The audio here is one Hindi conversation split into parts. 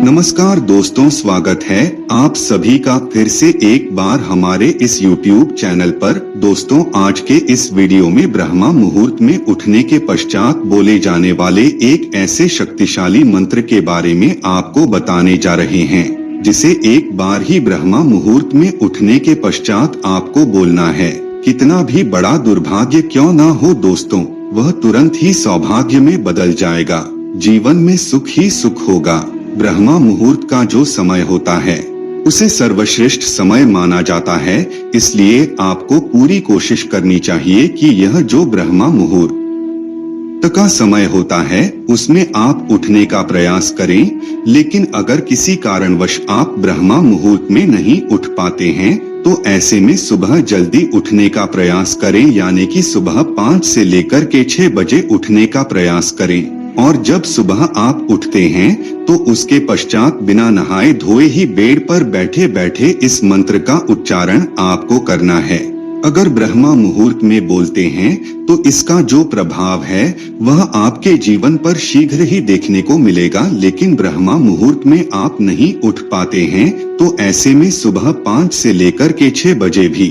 नमस्कार दोस्तों, स्वागत है आप सभी का फिर से एक बार हमारे इस YouTube चैनल पर। दोस्तों, आज के इस वीडियो में ब्रह्मा मुहूर्त में उठने के पश्चात बोले जाने वाले एक ऐसे शक्तिशाली मंत्र के बारे में आपको बताने जा रहे हैं, जिसे एक बार ही ब्रह्मा मुहूर्त में उठने के पश्चात आपको बोलना है। कितना भी बड़ा दुर्भाग्य क्यों ना हो दोस्तों, वह तुरंत ही सौभाग्य में बदल जाएगा। जीवन में सुख ही सुख होगा। ब्रह्मा मुहूर्त का जो समय होता है उसे सर्वश्रेष्ठ समय माना जाता है, इसलिए आपको पूरी कोशिश करनी चाहिए कि यह जो ब्रह्मा मुहूर्त का समय होता है उसमें आप उठने का प्रयास करें। लेकिन अगर किसी कारणवश आप ब्रह्मा मुहूर्त में नहीं उठ पाते हैं तो ऐसे में सुबह जल्दी उठने का प्रयास करें, यानी कि सुबह 5 से लेकर के 6 बजे उठने का प्रयास करें। और जब सुबह आप उठते हैं तो उसके पश्चात बिना नहाए धोए ही बेड पर बैठे बैठे इस मंत्र का उच्चारण आपको करना है। अगर ब्रह्मा मुहूर्त में बोलते हैं तो इसका जो प्रभाव है वह आपके जीवन पर शीघ्र ही देखने को मिलेगा। लेकिन ब्रह्मा मुहूर्त में आप नहीं उठ पाते हैं तो ऐसे में सुबह 5 से लेकर के 6 बजे भी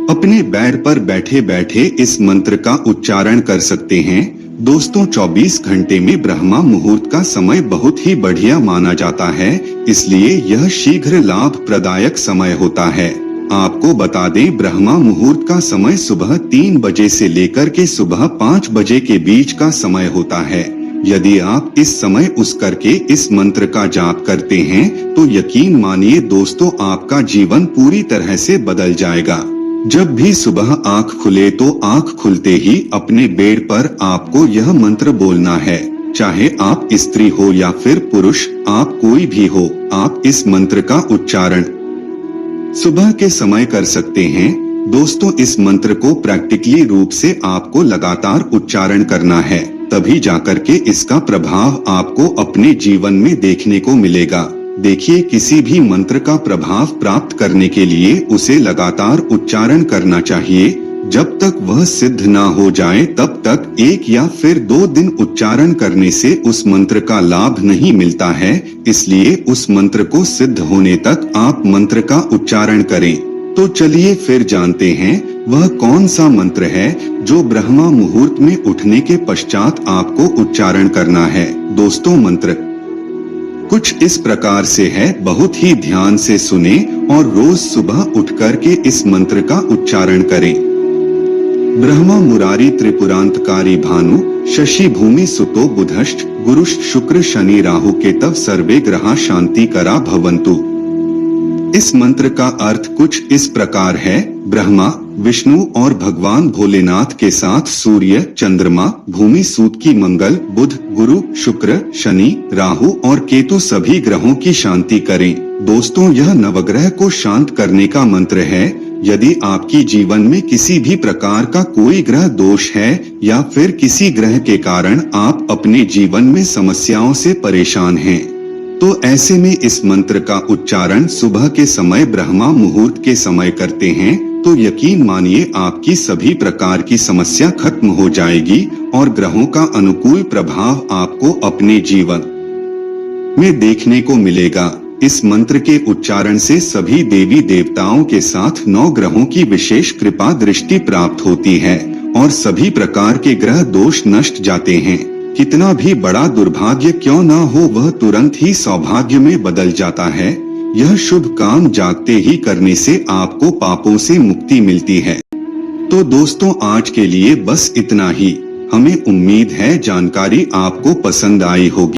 अपने बेड पर बैठे बैठे इस मंत्र का उच्चारण कर सकते हैं। दोस्तों, 24 घंटे में ब्रह्मा मुहूर्त का समय बहुत ही बढ़िया माना जाता है, इसलिए यह शीघ्र लाभ प्रदायक समय होता है। आपको बता दें, ब्रह्मा मुहूर्त का समय सुबह 3 बजे से लेकर के सुबह 5 बजे के बीच का समय होता है। यदि आप इस समय उस करके इस मंत्र का जाप करते हैं तो यकीन मानिए दोस्तों, आपका जीवन पूरी तरह से बदल जाएगा। जब भी सुबह आंख खुले तो आंख खुलते ही अपने बेड पर आपको यह मंत्र बोलना है। चाहे आप स्त्री हो या फिर पुरुष, आप कोई भी हो, आप इस मंत्र का उच्चारण सुबह के समय कर सकते हैं। दोस्तों, इस मंत्र को प्रैक्टिकली रूप से आपको लगातार उच्चारण करना है, तभी जाकर के इसका प्रभाव आपको अपने जीवन में देखने को मिलेगा। देखिए, किसी भी मंत्र का प्रभाव प्राप्त करने के लिए उसे लगातार उच्चारण करना चाहिए। जब तक वह सिद्ध ना हो जाए तब तक 1 या फिर 2 दिन उच्चारण करने से उस मंत्र का लाभ नहीं मिलता है। इसलिए उस मंत्र को सिद्ध होने तक आप मंत्र का उच्चारण करें। तो चलिए फिर जानते हैं वह कौन सा मंत्र है जो ब्रह्मा मुहूर्त में उठने के पश्चात आपको उच्चारण करना है। दोस्तों, मंत्र कुछ इस प्रकार से है, बहुत ही ध्यान से सुने और रोज सुबह उठकर के इस मंत्र का उच्चारण करें। ब्रह्मा मुरारी त्रिपुरांतकारी भानु शशि भूमि सुतो बुधश्च गुरुश्च शुक्र शनि राहु केतव सर्वे ग्रहा शांति करा भवन्तु। इस मंत्र का अर्थ कुछ इस प्रकार है। ब्रह्मा, विष्णु और भगवान भोलेनाथ के साथ सूर्य, चंद्रमा, भूमि सूत की मंगल, बुध, गुरु, शुक्र, शनि, राहु और केतु सभी ग्रहों की शांति करें। दोस्तों, यह नवग्रह को शांत करने का मंत्र है। यदि आपकी जीवन में किसी भी प्रकार का कोई ग्रह दोष है या फिर किसी ग्रह के कारण आप अपने जीवन में समस्याओं से परेशान हैं, तो ऐसे में इस मंत्र का उच्चारण सुबह के समय ब्रह्मा मुहूर्त के समय करते हैं तो यकीन मानिए आपकी सभी प्रकार की समस्या खत्म हो जाएगी और ग्रहों का अनुकूल प्रभाव आपको अपने जीवन में देखने को मिलेगा। इस मंत्र के उच्चारण से सभी देवी देवताओं के साथ 9 ग्रहों की विशेष कृपा दृष्टि प्राप्त होती है और सभी प्रकार के ग्रह दोष नष्ट जाते हैं। कितना भी बड़ा दुर्भाग्य क्यों ना हो, वह तुरंत ही सौभाग्य में बदल जाता है। यह शुभ काम जागते ही करने से आपको पापों से मुक्ति मिलती है। तो दोस्तों, आज के लिए बस इतना ही। हमें उम्मीद है जानकारी आपको पसंद आई होगी।